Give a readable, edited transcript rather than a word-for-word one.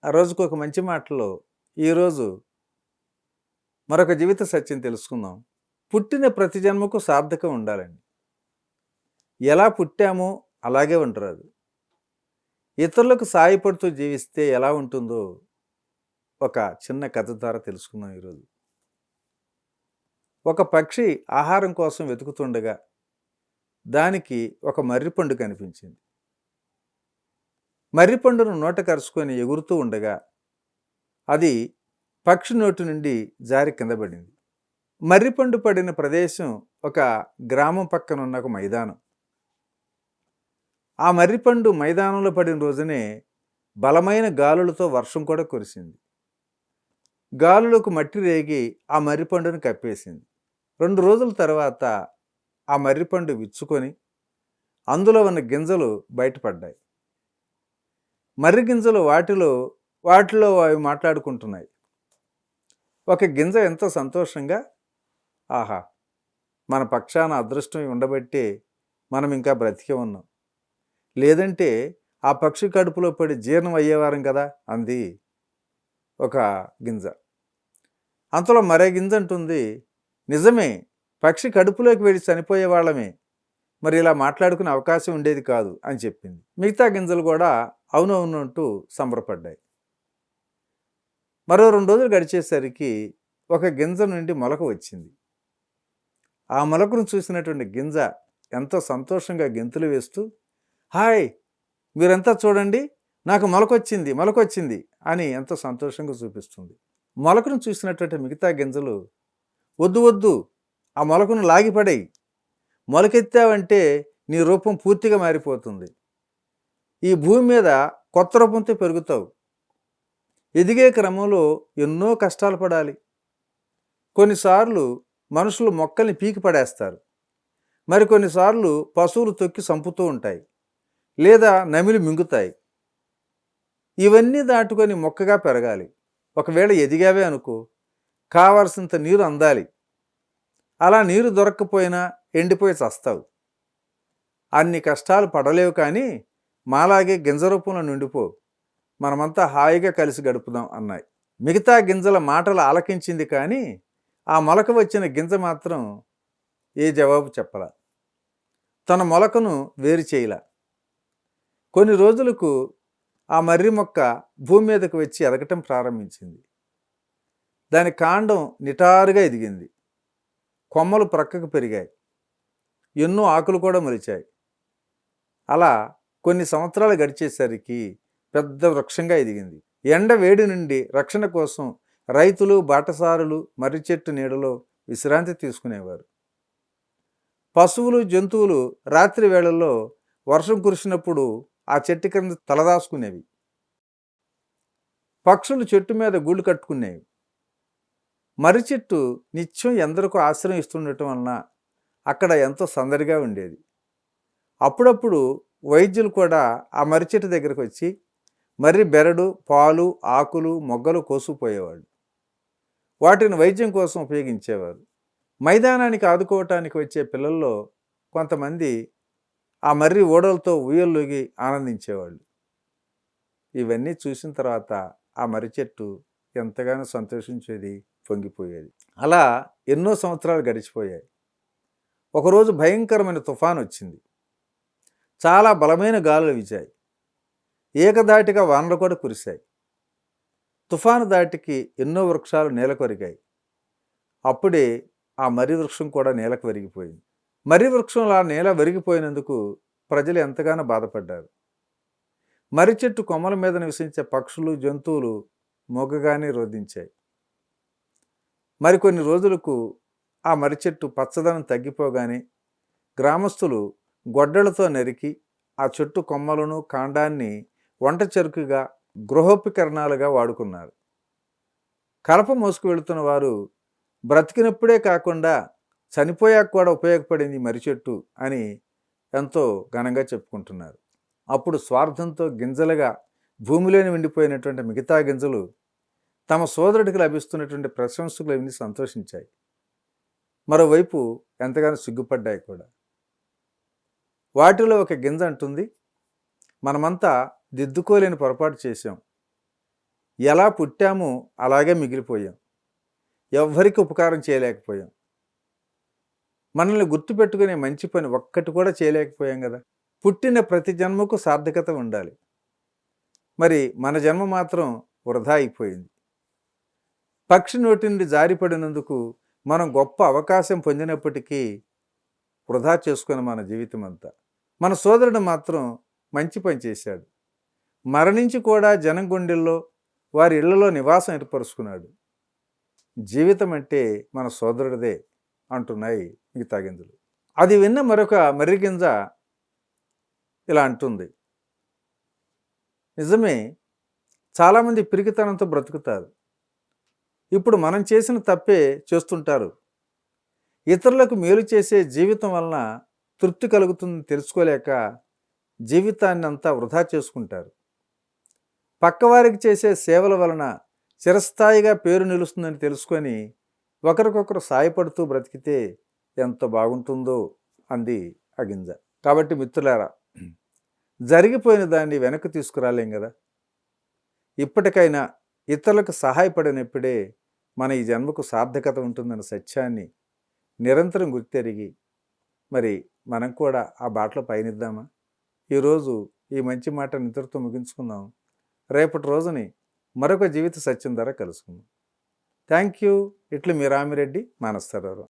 ఆ రోజుకు ఒక మంచి మాటలో ఈరోజు మరొక జీవిత సత్యం తెలుసుకుందాం. పుట్టిన ప్రతి జన్మకు సార్థకం ఉండాలండి. ఎలా పుట్టామో అలాగే ఉండరాదు. ఇతరులకు సాయపడుతూ జీవిస్తే ఎలా ఉంటుందో ఒక చిన్న కథ ద్వారా తెలుసుకుందాం ఈరోజు. ఒక పక్షి ఆహారం కోసం వెతుకుతుండగా దానికి ఒక మర్రిపండు కనిపించింది. మర్రిపండును నోట కరుచుకొని ఎగురుతూ ఉండగా అది పక్షి నోటి నుండి జారి కింద పడింది. మర్రిపండు పడిన ప్రదేశం ఒక గ్రామం పక్కన ఉన్న ఒక మైదానం. ఆ మర్రిపండు మైదానంలో పడిన రోజునే బలమైన గాలులతో వర్షం కూడా కురిసింది. గాలులకు మట్టి రేగి ఆ మర్రిపండును కప్పేసింది. 2 రోజుల తర్వాత ఆ మర్రిపండు విచ్చుకొని అందులో ఉన్న గింజలు బయటపడ్డాయి. మర్రి గింజలు వాటిలో అవి మాట్లాడుకుంటున్నాయి. ఒక గింజ ఎంతో సంతోషంగా, ఆహా, మన పక్షాన అదృష్టం ఉండబట్టే మనం ఇంకా బ్రతికే ఉన్నాం, లేదంటే ఆ పక్షి కడుపులో పడి జీర్ణం అయ్యేవారం కదా అంది ఒక గింజ. అంతలో మరే గింజ అంటుంది, నిజమే, పక్షి కడుపులోకి వెళ్ళి చనిపోయే వాళ్ళమే, మరి ఇలా మాట్లాడుకునే అవకాశం ఉండేది కాదు అని చెప్పింది. మిగతా గింజలు కూడా అవునవును అంటూ సంబరపడ్డాయి. మరో 2 రోజులు గడిచేసరికి ఒక గింజ నుండి మొలక వచ్చింది. ఆ మొలకను చూసినటువంటి గింజ ఎంతో సంతోషంగా గెంతులు వేస్తూ, హాయ్, మీరంతా చూడండి, నాకు మొలకొచ్చింది అని ఎంతో సంతోషంగా చూపిస్తుంది. మొలకను చూసినటువంటి మిగతా గింజలు, వద్దు, ఆ మొలకను లాగిపడేయి, మొలకెత్తావంటే నీ రూపం పూర్తిగా మారిపోతుంది, ఈ భూమి మీద కొత్త రూపంతో పెరుగుతావు, ఎదిగే క్రమంలో ఎన్నో కష్టాలు పడాలి, కొన్నిసార్లు మనుషులు మొక్కల్ని పీకి పడేస్తారు, మరికొన్నిసార్లు పశువులు తొక్కి చంపుతూ ఉంటాయి, లేదా నమిలి మింగుతాయి. ఇవన్నీ దాటుకొని మొక్కగా పెరగాలి. ఒకవేళ ఎదిగావే అనుకో, కావలసినంత నీరు అందాలి, అలా నీరు దొరక్కపోయినా ఎండిపోయి చస్తావు. అన్ని కష్టాలు పడలేవు, కానీ మాలాగే గింజ రూపంలో నిండిపో, మనమంతా హాయిగా కలిసి గడుపుదాం అన్నాయి. మిగతా గింజల మాటలు ఆలకించింది, కానీ ఆ మొలక వచ్చిన గింజ మాత్రం ఏ జవాబు చెప్పలా, తన మొలకను వేరు చేయలా. కొన్ని రోజులకు ఆ మర్రి మొక్క భూమి మీదకు వచ్చి ఎదగటం ప్రారంభించింది. దాని కాండం నిటారుగా ఎదిగింది, కొమ్మలు ప్రక్కకు పెరిగాయి, ఎన్నో ఆకులు కూడా మొలిచాయి. అలా కొన్ని సంవత్సరాలు గడిచేసరికి పెద్ద వృక్షంగా ఎదిగింది. ఎండ వేడి నుండి రక్షణ కోసం రైతులు, బాటసారులు మర్రి చెట్టు నీడలో విశ్రాంతి తీసుకునేవారు. పశువులు, జంతువులు రాత్రి వేళల్లో వర్షం కురిసినప్పుడు ఆ చెట్టు కింద తలదాచుకునేవి. పక్షులు చెట్టు మీద గూళ్ళు కట్టుకునేవి. మర్రి చెట్టు నిత్యం ఎందరికో ఆశ్రయం ఇస్తుండటం వలన అక్కడ ఎంతో సందడిగా ఉండేది. అప్పుడప్పుడు వైద్యులు కూడా ఆ మర్రి చెట్టు దగ్గరకు వచ్చి మర్రి బెరడు, పాలు, ఆకులు, మొగ్గలు కోసుకుపోయేవాళ్ళు. వాటిని వైద్యం కోసం ఉపయోగించేవారు. మైదానానికి ఆదుకోవటానికి వచ్చే పిల్లల్లో కొంతమంది ఆ మర్రి ఓడలతో ఊయల్లోగి ఆనందించేవాళ్ళు. ఇవన్నీ చూసిన తర్వాత ఆ మర్రి చెట్టు ఎంతగానో సంతోషించేది, పొంగిపోయేది. అలా ఎన్నో సంవత్సరాలు గడిచిపోయాయి. ఒకరోజు భయంకరమైన తుఫాను వచ్చింది. చాలా బలమైన గాలులు వీచాయి. ఏకధాటిగా వానలు కూడా కురిశాయి. తుఫాను దాటికి ఎన్నో వృక్షాలు నేలకొరిగాయి. అప్పుడే ఆ మర్రి వృక్షం కూడా నేలకు విరిగిపోయింది. మర్రి వృక్షంలో ఆ నేల విరిగిపోయినందుకు ప్రజలు ఎంతగానో బాధపడ్డారు. మర్రి చెట్టు కొమ్మల మీద నివసించే పక్షులు, జంతువులు మొగ్గగానే రోధించాయి. మరికొన్ని రోజులకు ఆ మర్రి చెట్టు పచ్చదనం తగ్గిపోగానే గ్రామస్తులు గొడ్డలతో నరికి ఆ చెట్టు కొమ్మలను, కాండాన్ని వంట చెరుకుగా, గృహోపకరణాలుగా వాడుకున్నారు. కలప మోసుకు వెళుతున్న వారు బ్రతికినప్పుడే కాకుండా చనిపోయాక కూడా ఉపయోగపడింది మర్రి చెట్టు అని ఎంతో ఘనంగా చెప్పుకుంటున్నారు. అప్పుడు స్వార్థంతో గింజలుగా భూమిలోని ఉండిపోయినటువంటి మిగతా గింజలు తమ సోదరుడికి లభిస్తున్నటువంటి ప్రశంసలు విని సంతోషించాయి. మరోవైపు ఎంతగానో సిగ్గుపడ్డాయి కూడా. వాటిలో ఒక గింజ అంటుంది, మనమంతా దిద్దుకోలేని పొరపాటు చేశాం, ఎలా పుట్టామో అలాగే మిగిలిపోయాం. ఎవ్వరికి ఉపకారం చేయలేకపోయాం. మనల్ని గుర్తుపెట్టుకునే మంచి పని ఒక్కటి కూడా చేయలేకపోయాం కదా. పుట్టిన ప్రతి జన్మకు సార్థకత ఉండాలి. మరి మన జన్మ మాత్రం వృధా అయిపోయింది. పక్షి నోటి నుండి జారిపడినందుకు మనం గొప్ప అవకాశం పొందినప్పటికీ వృధా చేసుకుని మన జీవితం అంతా. మన సోదరుడు మాత్రం మంచి పని చేశాడు. మరణించి కూడా జనం గుండెల్లో వారి ఇళ్లలో నివాసం ఏర్పరుచుకున్నాడు. జీవితం అంటే మన సోదరుడిదే అంటున్నాయి మిగతా గింజలు. అది విన్న మరొక మర్రి గింజ ఇలా అంటుంది, నిజమే, చాలామంది పిరికితనంతో బ్రతుకుతారు. ఇప్పుడు మనం చేసిన తప్పే చేస్తుంటారు. ఇతరులకు మేలు చేసే జీవితం వలన తృప్తి కలుగుతుందని తెలుసుకోలేక జీవితాన్ని అంతా వృధా చేసుకుంటారు. పక్కవారికి చేసే సేవల వలన చిరస్థాయిగా పేరు నిలుస్తుందని తెలుసుకొని ఒకరికొకరు సాయపడుతూ బ్రతికితే ఎంత బాగుంటుందో అంది ఆ గింజ. కాబట్టి మిత్రులారా, జరిగిపోయిన దాన్ని వెనక్కి తీసుకురాలేం కదా. ఇప్పటికైనా ఇతరులకు సహాయపడినప్పుడే మన ఈ జన్మకు సార్థకత ఉంటుందన్న సత్యాన్ని నిరంతరం గుర్తెరిగి మరి మనం కూడా ఆ బాటలో పయనిద్దామా? ఈరోజు ఈ మంచి మాట నిద్రతో ముగించుకుందాం. రేపటి రోజుని మరొక జీవిత సత్యం ద్వారా కలుసుకుందాం. Thank you. ఇట్లు మీ రామిరెడ్డి, మానస సరోవరం.